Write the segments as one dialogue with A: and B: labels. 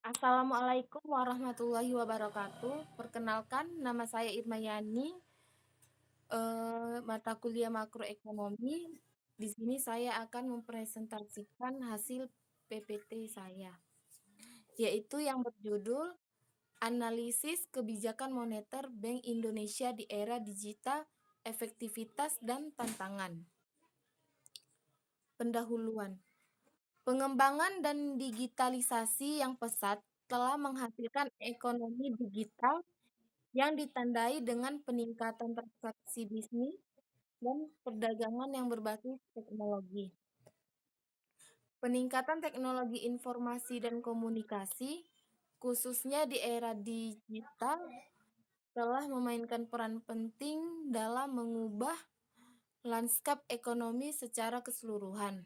A: Assalamualaikum warahmatullahi wabarakatuh. Perkenalkan, nama saya Irma Yani, mata kuliah makroekonomi. Di sini saya akan mempresentasikan hasil PPT saya, yaitu yang berjudul Analisis Kebijakan Moneter Bank Indonesia di Era Digital, Efektivitas dan Tantangan. Pendahuluan. Pengembangan dan digitalisasi yang pesat telah menghasilkan ekonomi digital yang ditandai dengan peningkatan transaksi bisnis dan perdagangan yang berbasis teknologi. Peningkatan teknologi informasi dan komunikasi, khususnya di era digital, telah memainkan peran penting dalam mengubah lanskap ekonomi secara keseluruhan.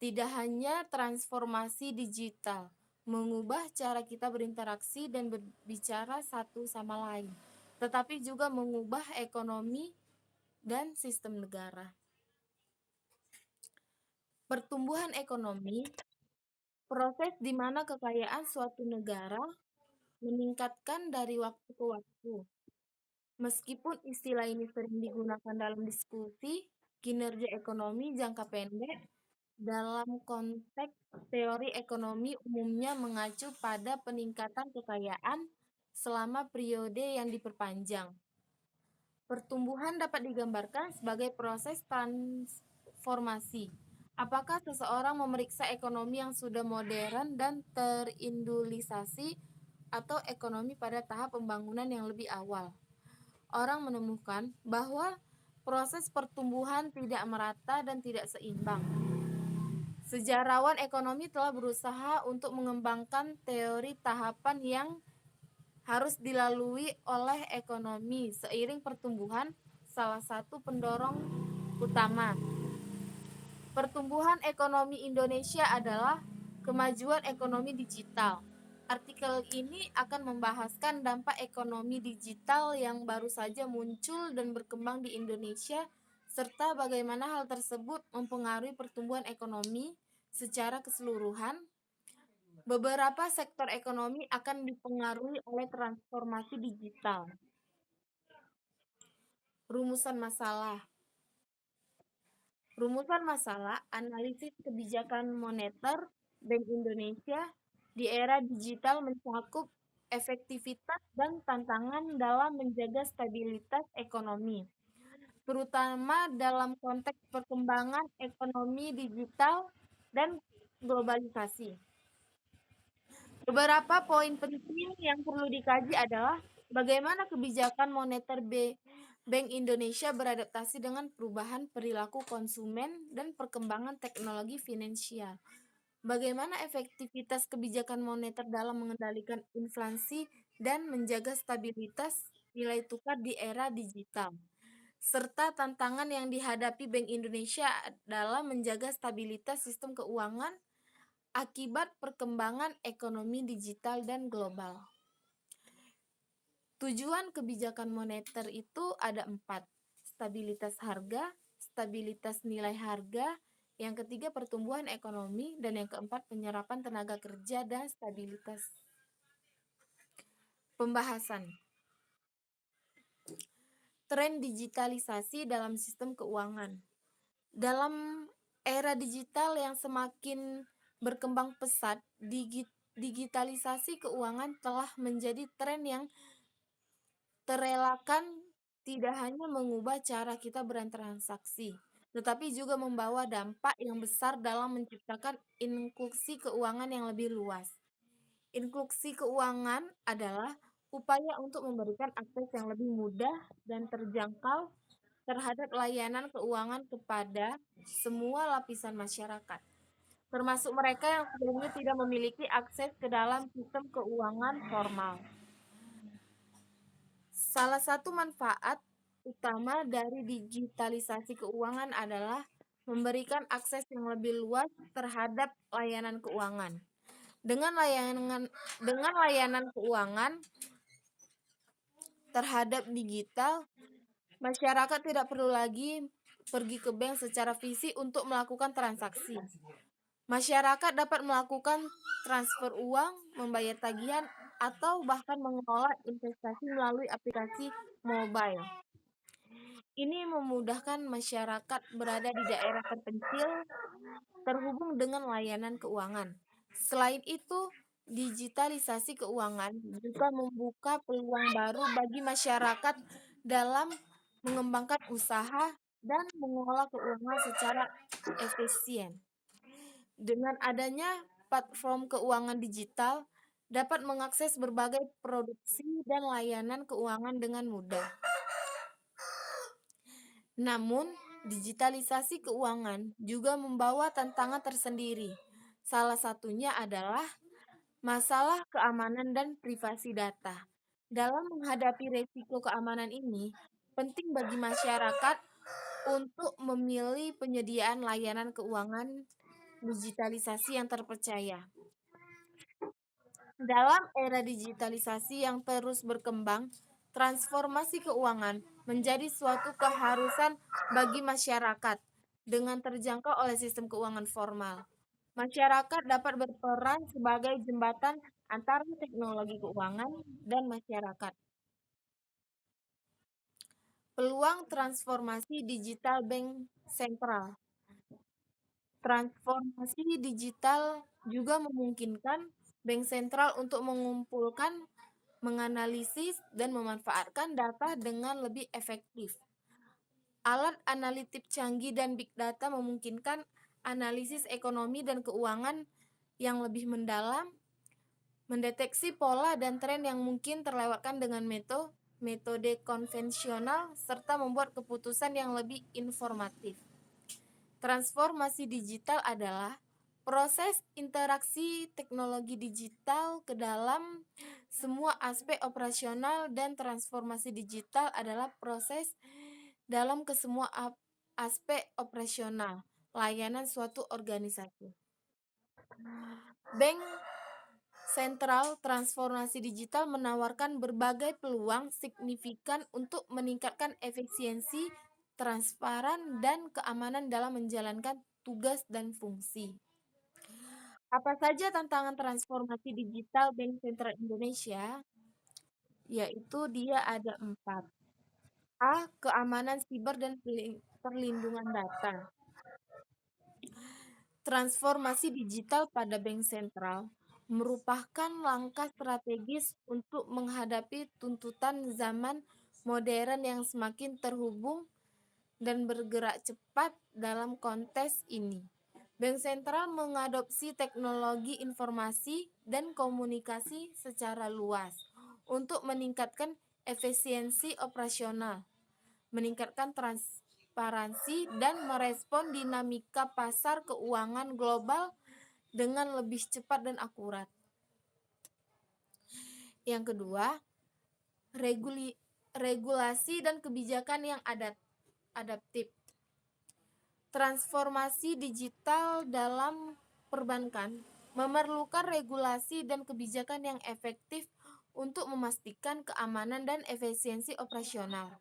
A: Tidak hanya transformasi digital, mengubah cara kita berinteraksi dan berbicara satu sama lain, tetapi juga mengubah ekonomi dan sistem negara. Pertumbuhan ekonomi, proses di mana kekayaan suatu negara meningkatkan dari waktu ke waktu. Meskipun istilah ini sering digunakan dalam diskusi kinerja ekonomi jangka pendek, dalam konteks teori ekonomi umumnya mengacu pada peningkatan kekayaan selama periode yang diperpanjang. Pertumbuhan dapat digambarkan sebagai proses transformasi. Apakah seseorang memeriksa ekonomi yang sudah modern dan terindustrialisasi atau ekonomi pada tahap pembangunan yang lebih awal? Orang menemukan bahwa proses pertumbuhan tidak merata dan tidak seimbang. Sejarawan ekonomi telah berusaha untuk mengembangkan teori tahapan yang harus dilalui oleh ekonomi seiring pertumbuhan, salah satu pendorong utama pertumbuhan ekonomi Indonesia adalah kemajuan ekonomi digital. Artikel ini akan membahaskan dampak ekonomi digital yang baru saja muncul dan berkembang di Indonesia, serta bagaimana hal tersebut mempengaruhi pertumbuhan ekonomi secara keseluruhan. Beberapa sektor ekonomi akan dipengaruhi oleh transformasi digital. Rumusan masalah. Rumusan masalah analisis kebijakan moneter Bank Indonesia di era digital mencakup efektivitas dan tantangan dalam menjaga stabilitas ekonomi, terutama dalam konteks perkembangan ekonomi digital dan globalisasi. Beberapa poin penting yang perlu dikaji adalah bagaimana kebijakan moneter Bank Indonesia beradaptasi dengan perubahan perilaku konsumen dan perkembangan teknologi finansial. Bagaimana efektivitas kebijakan moneter dalam mengendalikan inflasi dan menjaga stabilitas nilai tukar di era digital, serta tantangan yang dihadapi Bank Indonesia dalam menjaga stabilitas sistem keuangan akibat perkembangan ekonomi digital dan global. Tujuan kebijakan moneter itu ada 4. Stabilitas harga, stabilitas nilai harga, yang ketiga pertumbuhan ekonomi, dan yang keempat penyerapan tenaga kerja dan stabilitas. Pembahasan. Tren digitalisasi dalam sistem keuangan. Dalam era digital yang semakin berkembang pesat, digitalisasi keuangan telah menjadi tren yang terelakkan, tidak hanya mengubah cara kita bertransaksi, tetapi juga membawa dampak yang besar dalam menciptakan inklusi keuangan yang lebih luas. Inklusi keuangan adalah upaya untuk memberikan akses yang lebih mudah dan terjangkau terhadap layanan keuangan kepada semua lapisan masyarakat, termasuk mereka yang sebelumnya tidak memiliki akses ke dalam sistem keuangan formal. Salah satu manfaat utama dari digitalisasi keuangan adalah memberikan akses yang lebih luas terhadap layanan keuangan. Dengan layanan keuangan terhadap digital, masyarakat tidak perlu lagi pergi ke bank secara fisik untuk melakukan transaksi. Masyarakat dapat melakukan transfer uang, membayar tagihan, atau bahkan mengelola investasi melalui aplikasi mobile. Ini memudahkan masyarakat berada di daerah terpencil terhubung dengan layanan keuangan. Selain itu, digitalisasi keuangan juga membuka peluang baru bagi masyarakat dalam mengembangkan usaha dan mengelola keuangan secara efisien. Dengan adanya platform keuangan digital, dapat mengakses berbagai produksi dan layanan keuangan dengan mudah. Namun, digitalisasi keuangan juga membawa tantangan tersendiri. Salah satunya adalah masalah keamanan dan privasi data. Dalam menghadapi resiko keamanan ini, penting bagi masyarakat untuk memilih penyediaan layanan keuangan digitalisasi yang terpercaya. Dalam era digitalisasi yang terus berkembang, transformasi keuangan menjadi suatu keharusan bagi masyarakat dengan terjangkau oleh sistem keuangan formal. Masyarakat dapat berperan sebagai jembatan antara teknologi keuangan dan masyarakat. Peluang transformasi digital bank sentral. Transformasi digital juga memungkinkan bank sentral untuk mengumpulkan, menganalisis, dan memanfaatkan data dengan lebih efektif. Alat analitik canggih dan big data memungkinkan analisis ekonomi dan keuangan yang lebih mendalam, mendeteksi pola dan tren yang mungkin terlewatkan dengan metode konvensional, serta membuat keputusan yang lebih informatif. Transformasi digital adalah proses interaksi teknologi digital ke dalam semua aspek operasional, dan transformasi digital adalah proses dalam ke semua aspek operasional layanan suatu organisasi. Bank sentral transformasi digital menawarkan berbagai peluang signifikan untuk meningkatkan efisiensi, transparan, dan keamanan dalam menjalankan tugas dan fungsi. Apa saja tantangan transformasi digital Bank Sentral Indonesia? Yaitu dia ada 4. A. Keamanan siber dan perlindungan data. Transformasi digital pada bank sentral merupakan langkah strategis untuk menghadapi tuntutan zaman modern yang semakin terhubung dan bergerak cepat. Dalam konteks ini, bank sentral mengadopsi teknologi informasi dan komunikasi secara luas untuk meningkatkan efisiensi operasional, meningkatkan transparansi, dan merespon dinamika pasar keuangan global dengan lebih cepat dan akurat. Yang kedua, regulasi dan kebijakan yang adaptif. Transformasi digital dalam perbankan memerlukan regulasi dan kebijakan yang efektif untuk memastikan keamanan dan efisiensi operasional.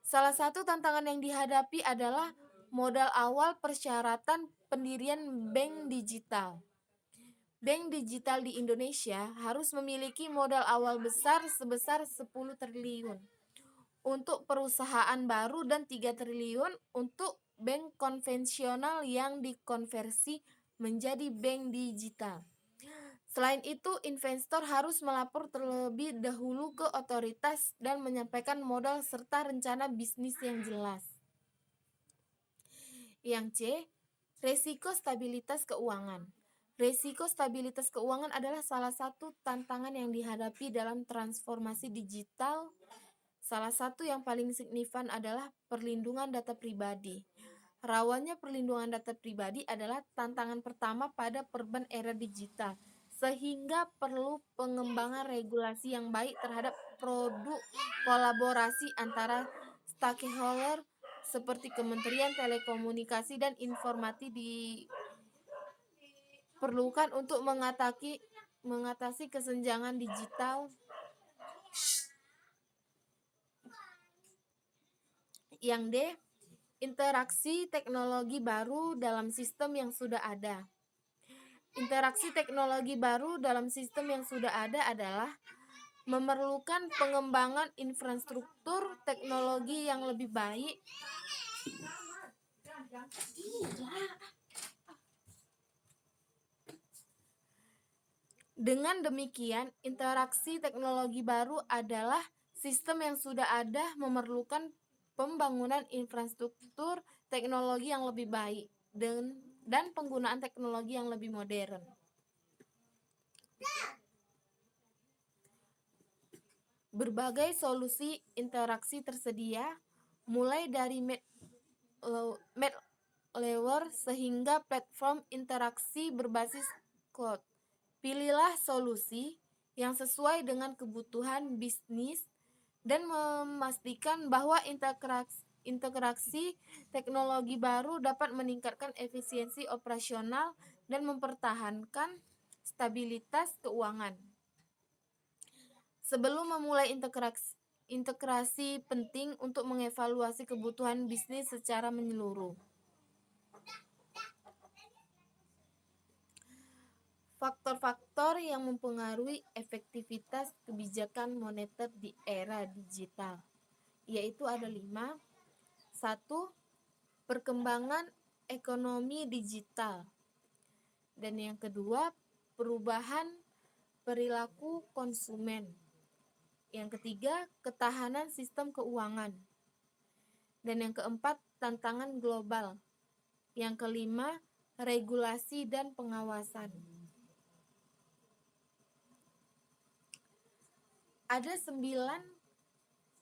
A: Salah satu tantangan yang dihadapi adalah modal awal persyaratan pendirian bank digital. Bank digital di Indonesia harus memiliki modal awal besar sebesar 10 triliun untuk perusahaan baru dan 3 triliun untuk bank konvensional yang dikonversi menjadi bank digital. Selain itu, investor harus melapor terlebih dahulu ke otoritas dan menyampaikan modal serta rencana bisnis yang jelas. Yang C, resiko stabilitas keuangan. Resiko stabilitas keuangan adalah salah satu tantangan yang dihadapi dalam transformasi digital. Salah satu yang paling signifikan adalah perlindungan data pribadi. Rawannya perlindungan data pribadi adalah tantangan pertama pada perubahan era digital, sehingga perlu pengembangan regulasi yang baik terhadap produk kolaborasi antara stakeholder seperti Kementerian Telekomunikasi dan Informasi diperlukan untuk mengatasi kesenjangan digital. Yang D, interaksi teknologi baru dalam sistem yang sudah ada. Interaksi teknologi baru dalam sistem yang sudah ada adalah memerlukan pengembangan infrastruktur teknologi yang lebih baik Dengan demikian, interaksi teknologi baru adalah sistem yang sudah ada memerlukan pembangunan infrastruktur teknologi yang lebih baik dan penggunaan teknologi yang lebih modern. Berbagai solusi interaksi tersedia, mulai dari middleware sehingga platform interaksi berbasis cloud. Pilihlah solusi yang sesuai dengan kebutuhan bisnis dan memastikan bahwa integrasi teknologi baru dapat meningkatkan efisiensi operasional dan mempertahankan stabilitas keuangan. Sebelum memulai integrasi penting untuk mengevaluasi kebutuhan bisnis secara menyeluruh. Faktor-faktor yang mempengaruhi efektivitas kebijakan moneter di era digital, yaitu ada 5. 1. Perkembangan ekonomi digital. Dan yang kedua, perubahan perilaku konsumen. Yang ketiga, ketahanan sistem keuangan. Dan yang keempat, tantangan global. Yang kelima, regulasi dan pengawasan. Ada 9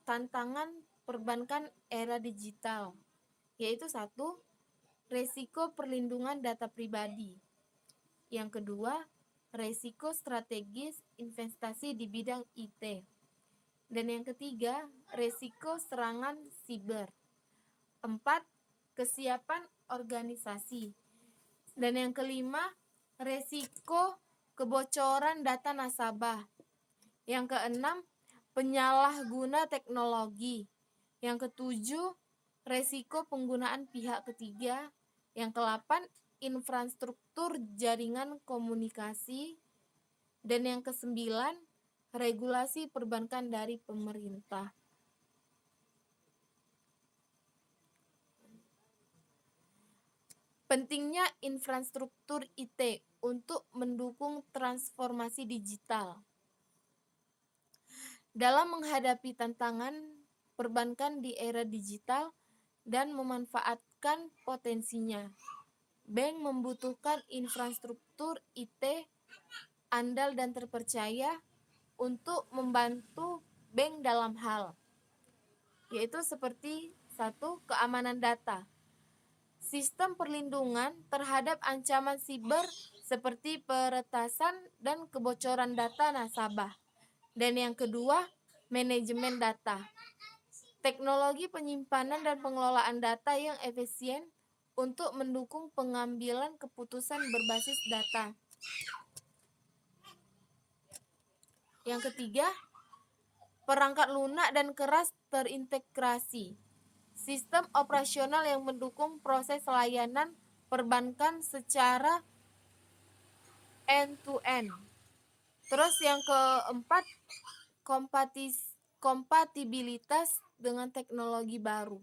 A: tantangan perbankan era digital, yaitu 1. Resiko perlindungan data pribadi. Yang kedua, resiko strategis investasi di bidang IT. Dan yang ketiga, resiko serangan siber. 4. Kesiapan organisasi. Dan yang kelima, resiko kebocoran data nasabah. Yang keenam, penyalahguna teknologi. Yang ketujuh, resiko penggunaan pihak ketiga. Yang ke-8, infrastruktur jaringan komunikasi. Dan yang ke-9, regulasi perbankan dari pemerintah. Pentingnya infrastruktur IT untuk mendukung transformasi digital. Dalam menghadapi tantangan perbankan di era digital dan memanfaatkan potensinya, bank membutuhkan infrastruktur IT andal dan terpercaya untuk membantu bank dalam hal, yaitu seperti 1. Keamanan data. Sistem perlindungan terhadap ancaman siber seperti peretasan dan kebocoran data nasabah. Dan yang kedua, manajemen data. Teknologi penyimpanan dan pengelolaan data yang efisien untuk mendukung pengambilan keputusan berbasis data. Yang ketiga, perangkat lunak dan keras terintegrasi. Sistem operasional yang mendukung proses layanan perbankan secara end-to-end. Terus yang keempat, kompatibilitas dengan teknologi baru.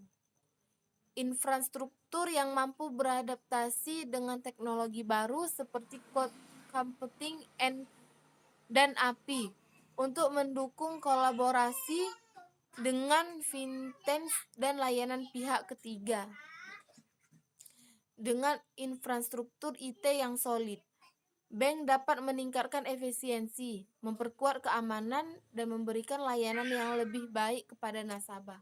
A: Infrastruktur yang mampu beradaptasi dengan teknologi baru seperti cloud computing dan API untuk mendukung kolaborasi dengan fintech dan layanan pihak ketiga. Dengan infrastruktur IT yang solid, bank dapat meningkatkan efisiensi, memperkuat keamanan, dan memberikan layanan yang lebih baik kepada nasabah.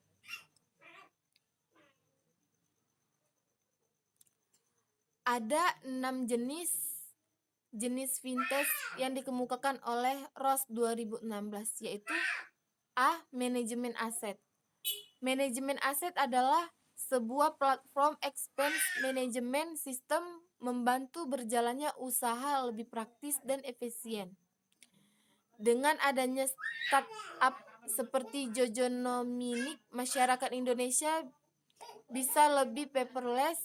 A: Ada 6 jenis fintech yang dikemukakan oleh Ross 2016, yaitu A. Manajemen aset. Manajemen aset adalah sebuah platform expense management system membantu berjalannya usaha lebih praktis dan efisien. Dengan adanya startup seperti Jojonominik, masyarakat Indonesia bisa lebih paperless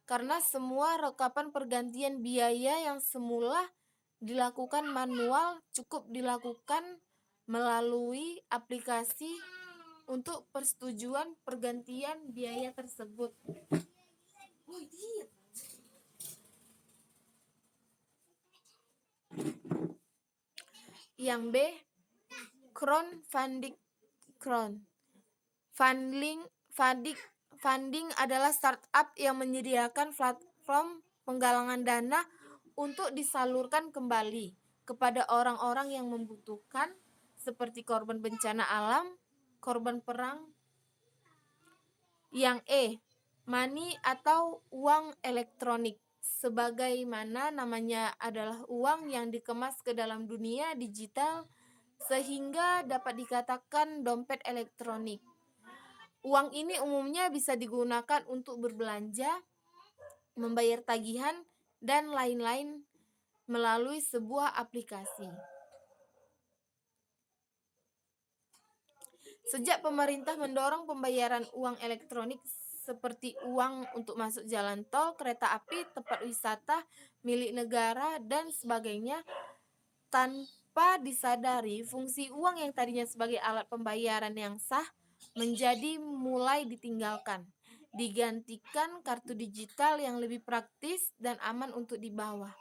A: karena semua rekapan pergantian biaya yang semula dilakukan manual cukup dilakukan melalui aplikasi untuk persetujuan pergantian biaya tersebut. Yang B, crowdfunding. Funding adalah startup yang menyediakan platform penggalangan dana untuk disalurkan kembali kepada orang-orang yang membutuhkan, seperti korban bencana alam, korban perang. Yang E, money atau uang elektronik. Sebagaimana namanya adalah uang yang dikemas ke dalam dunia digital sehingga dapat dikatakan dompet elektronik. Uang ini umumnya bisa digunakan untuk berbelanja, membayar tagihan, dan lain-lain melalui sebuah aplikasi. Sejak pemerintah mendorong pembayaran uang elektronik seperti uang untuk masuk jalan tol, kereta api, tempat wisata, milik negara, dan sebagainya, tanpa disadari, fungsi uang yang tadinya sebagai alat pembayaran yang sah menjadi mulai ditinggalkan, digantikan kartu digital yang lebih praktis dan aman untuk dibawa.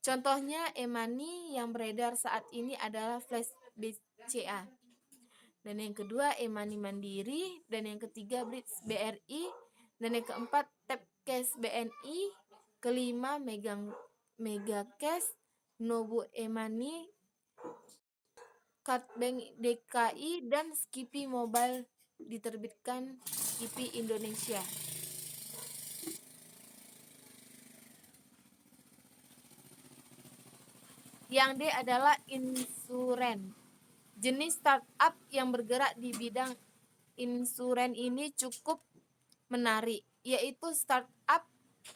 A: Contohnya e-money yang beredar saat ini adalah Flash BCA. Dan yang kedua e-money Mandiri, dan yang ketiga Blitz BRI, dan yang keempat Tap Cash BNI, kelima Mega Cash, Nobu e-money, Cardbank DKI, dan Skippy Mobile diterbitkan Skippy Indonesia. Yang D adalah insuren. Jenis startup yang bergerak di bidang insuren ini cukup menarik, yaitu startup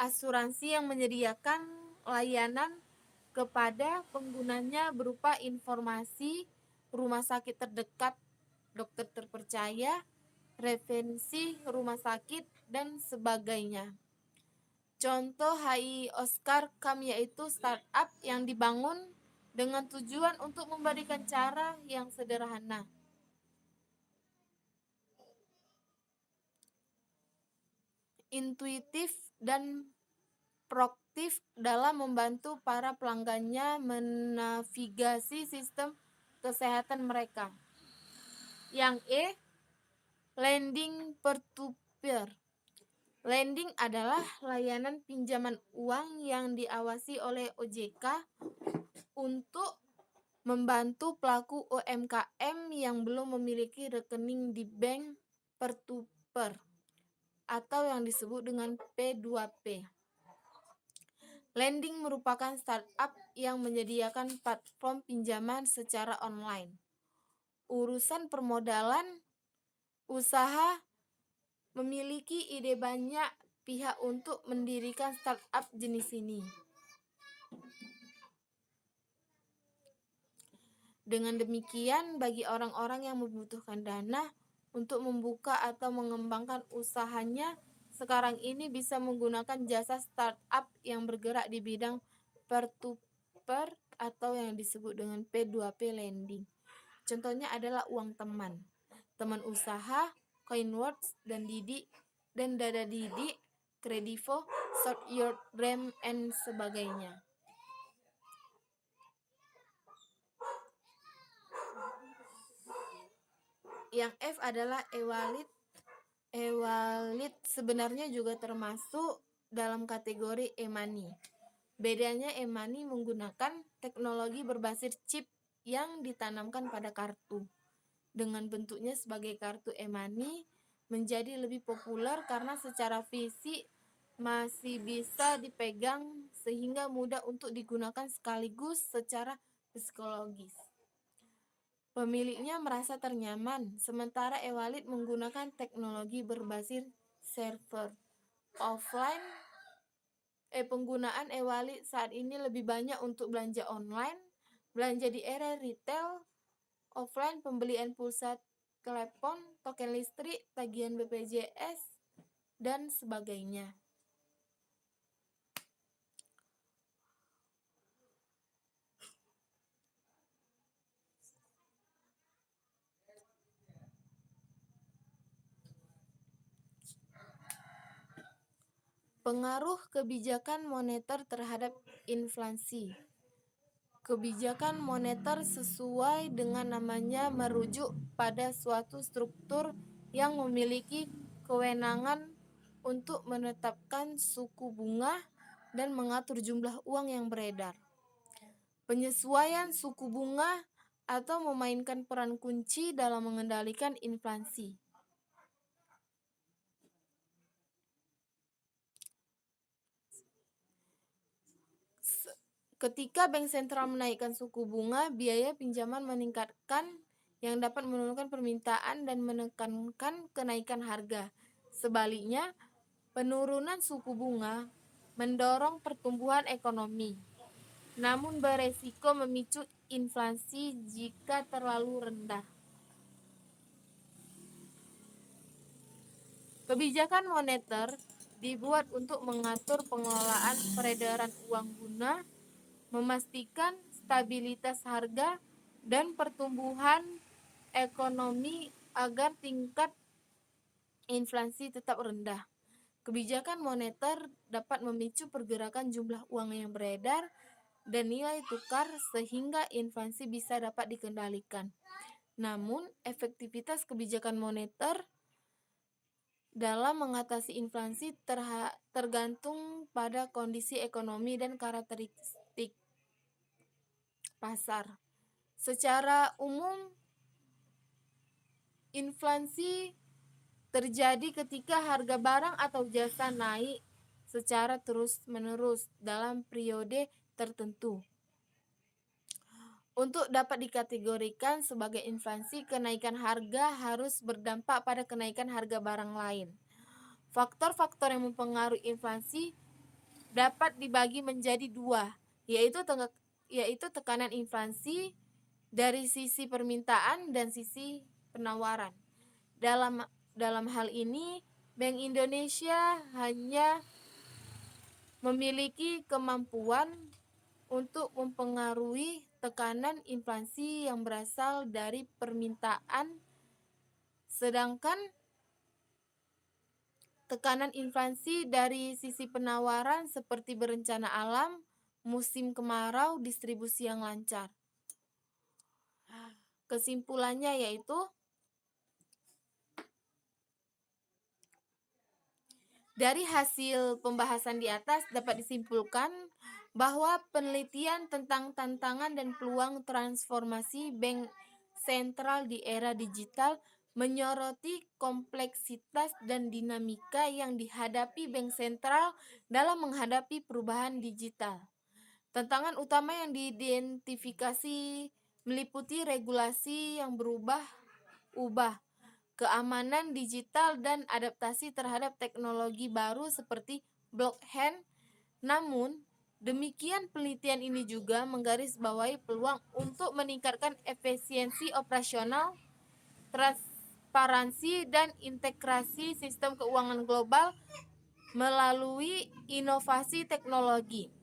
A: asuransi yang menyediakan layanan kepada penggunanya berupa informasi rumah sakit terdekat, dokter terpercaya, referensi rumah sakit, dan sebagainya. Contoh HI Oscar Cam yaitu startup yang dibangun dengan tujuan untuk memberikan cara yang sederhana, intuitif, dan proaktif dalam membantu para pelanggannya menavigasi sistem kesehatan mereka. Yang E, lending peer-to-peer. Lending adalah layanan pinjaman uang yang diawasi oleh OJK untuk membantu pelaku UMKM yang belum memiliki rekening di bank peer-to-peer atau yang disebut dengan P2P. Lending merupakan startup yang menyediakan platform pinjaman secara online. Urusan permodalan usaha memiliki ide banyak pihak untuk mendirikan startup jenis ini. Dengan demikian, bagi orang-orang yang membutuhkan dana untuk membuka atau mengembangkan usahanya, sekarang ini bisa menggunakan jasa startup yang bergerak di bidang peer-to-peer atau yang disebut dengan P2P lending. Contohnya adalah uang teman usaha, Coinworks, dan Didi, dan Dada Didi, Kredivo, Short Your Dream, and sebagainya. Yang F adalah e-wallet. E-wallet sebenarnya juga termasuk dalam kategori e-money. Bedanya e-money menggunakan teknologi berbasis chip yang ditanamkan pada kartu. Dengan bentuknya sebagai kartu e-money menjadi lebih populer karena secara fisik masih bisa dipegang sehingga mudah untuk digunakan sekaligus secara psikologis. Pemiliknya merasa ternyaman, sementara e-wallet menggunakan teknologi berbasis server. Penggunaan e-wallet saat ini lebih banyak untuk belanja online, belanja di area retail, offline, pembelian pulsa telepon, token listrik, tagihan BPJS, dan sebagainya. Pengaruh kebijakan moneter terhadap inflasi. Kebijakan moneter sesuai dengan namanya merujuk pada suatu struktur yang memiliki kewenangan untuk menetapkan suku bunga dan mengatur jumlah uang yang beredar. Penyesuaian suku bunga atau memainkan peran kunci dalam mengendalikan inflasi. Ketika bank sentral menaikkan suku bunga, biaya pinjaman meningkatkan yang dapat menurunkan permintaan dan menekankan kenaikan harga. Sebaliknya, penurunan suku bunga mendorong pertumbuhan ekonomi, namun beresiko memicu inflasi jika terlalu rendah. Kebijakan moneter dibuat untuk mengatur pengelolaan peredaran uang guna, memastikan stabilitas harga dan pertumbuhan ekonomi agar tingkat inflasi tetap rendah. Kebijakan moneter dapat memicu pergerakan jumlah uang yang beredar dan nilai tukar sehingga inflasi bisa dapat dikendalikan. Namun, efektivitas kebijakan moneter dalam mengatasi inflasi tergantung pada kondisi ekonomi dan karakteristik pasar. Secara umum, inflasi terjadi ketika harga barang atau jasa naik secara terus-menerus dalam periode tertentu. Untuk dapat dikategorikan sebagai inflasi, kenaikan harga harus berdampak pada kenaikan harga barang lain. Faktor-faktor yang mempengaruhi inflasi dapat dibagi menjadi dua, yaitu tekanan inflasi dari sisi permintaan dan sisi penawaran. Dalam hal ini, Bank Indonesia hanya memiliki kemampuan untuk mempengaruhi tekanan inflasi yang berasal dari permintaan, sedangkan tekanan inflasi dari sisi penawaran seperti bencana alam, musim kemarau, distribusi yang lancar. Kesimpulannya yaitu dari hasil pembahasan di atas dapat disimpulkan bahwa penelitian tentang tantangan dan peluang transformasi bank sentral di era digital menyoroti kompleksitas dan dinamika yang dihadapi bank sentral dalam menghadapi perubahan digital. Tantangan utama yang diidentifikasi meliputi regulasi yang berubah-ubah, keamanan digital, dan adaptasi terhadap teknologi baru seperti blockchain. Namun, demikian penelitian ini juga menggarisbawahi peluang untuk meningkatkan efisiensi operasional, transparansi, dan integrasi sistem keuangan global melalui inovasi teknologi.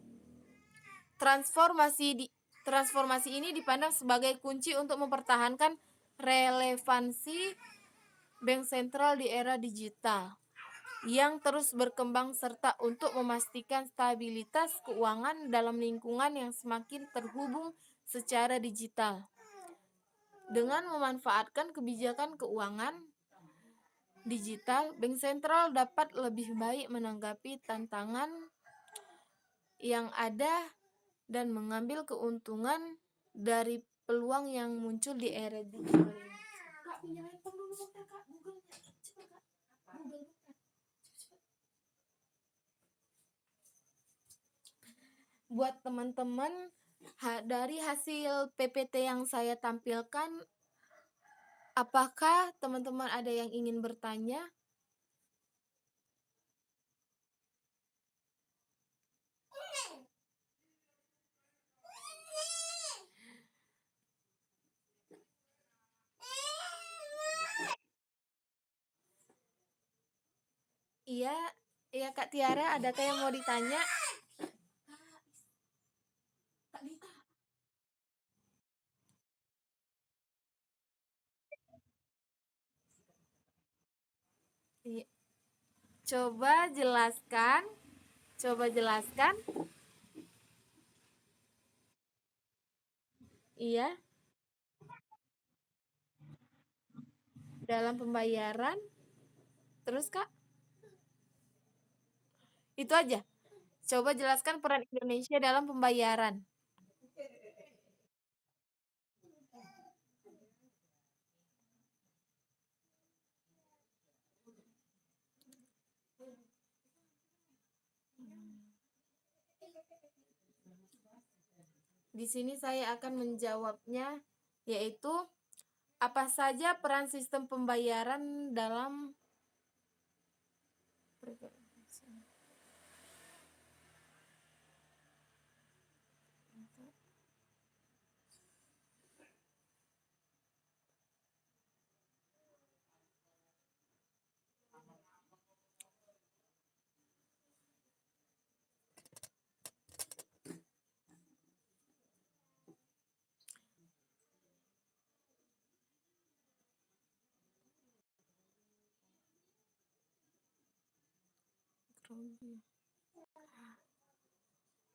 A: Transformasi ini dipandang sebagai kunci untuk mempertahankan relevansi bank sentral di era digital yang terus berkembang serta untuk memastikan stabilitas keuangan dalam lingkungan yang semakin terhubung secara digital. Dengan memanfaatkan kebijakan keuangan digital, bank sentral dapat lebih baik menanggapi tantangan yang ada dan mengambil keuntungan dari peluang yang muncul di era digital ini. Kak, pinjam handphone dulu bentar, Kak. Google-nya. Coba, Kak. Google. Buat teman-teman, dari hasil PPT yang saya tampilkan, apakah teman-teman ada yang ingin bertanya? Iya. Iya, iya Kak Tiara, adakah yang mau ditanya? Iya. Coba jelaskan, coba jelaskan. Iya, dalam pembayaran. Terus Kak, itu aja. Coba jelaskan peran Indonesia dalam pembayaran. Di sini saya akan menjawabnya, yaitu apa saja peran sistem pembayaran dalam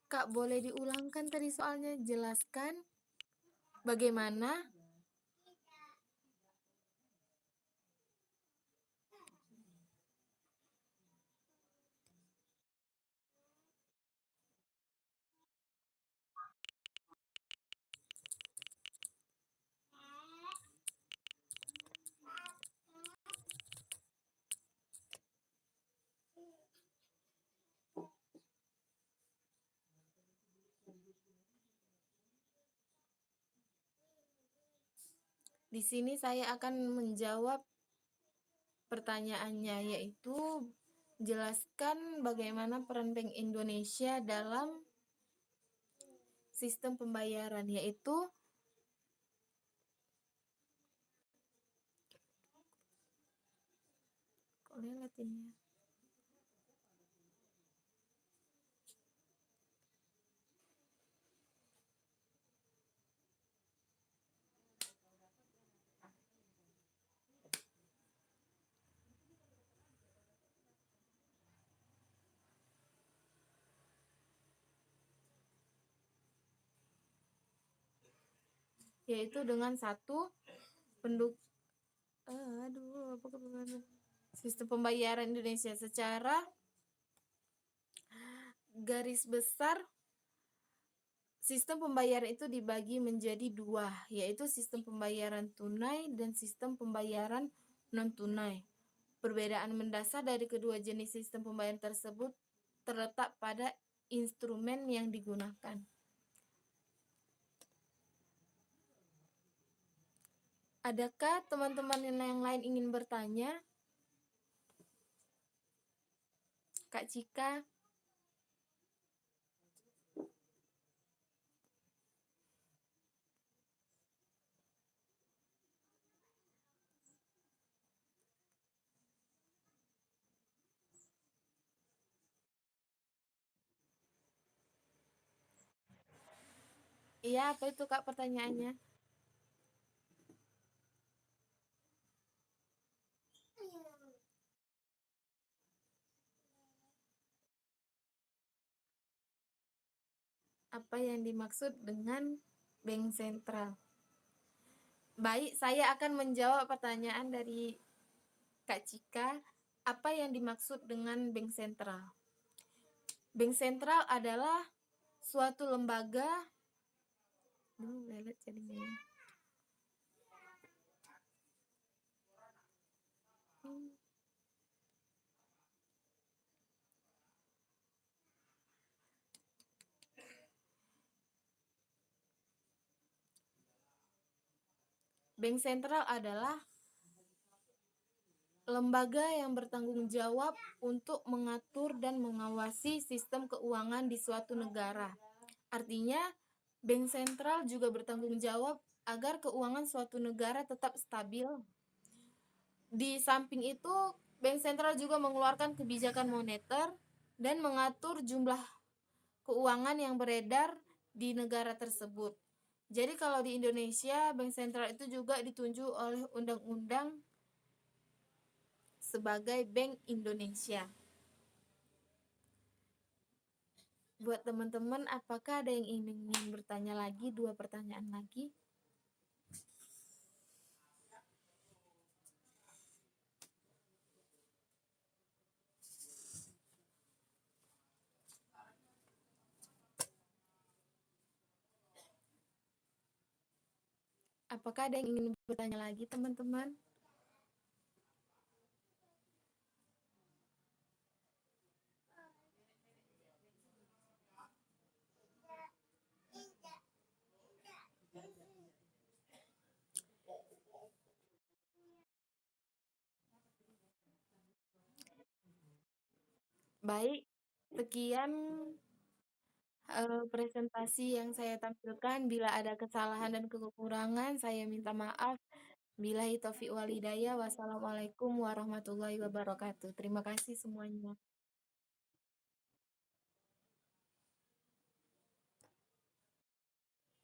A: Kak, boleh diulangkan tadi soalnya, jelaskan bagaimana. Di sini saya akan menjawab pertanyaannya, yaitu jelaskan bagaimana peran Bank Indonesia dalam sistem pembayaran, yaitu latinnya. Yaitu dengan satu penduk sistem pembayaran Indonesia secara garis besar. Sistem pembayaran itu dibagi menjadi dua, yaitu sistem pembayaran tunai dan sistem pembayaran non-tunai. Perbedaan mendasar dari kedua jenis sistem pembayaran tersebut terletak pada instrumen yang digunakan. Adakah teman-teman yang lain ingin bertanya? Kak Cika? Iya, apa itu Kak pertanyaannya? Apa yang dimaksud dengan bank sentral? Baik, saya akan menjawab pertanyaan dari Kak Cika. Apa yang dimaksud dengan bank sentral? Bank sentral adalah suatu lembaga. Bank sentral adalah lembaga yang bertanggung jawab untuk mengatur dan mengawasi sistem keuangan di suatu negara. Artinya, bank sentral juga bertanggung jawab agar keuangan suatu negara tetap stabil. Di samping itu, Bank sentral juga mengeluarkan kebijakan moneter dan mengatur jumlah keuangan yang beredar di negara tersebut. Jadi kalau di Indonesia, bank sentral itu juga ditunjuk oleh undang-undang sebagai Bank Indonesia. Buat teman-teman, apakah ada yang ingin bertanya lagi, 2 pertanyaan lagi? Apakah ada yang ingin bertanya lagi, teman-teman? Baik, sekian presentasi yang saya tampilkan. Bila ada kesalahan dan kekurangan, saya minta maaf. Billahi taufiq walhidayah. Wassalamualaikum warahmatullahi wabarakatuh. Terima kasih semuanya.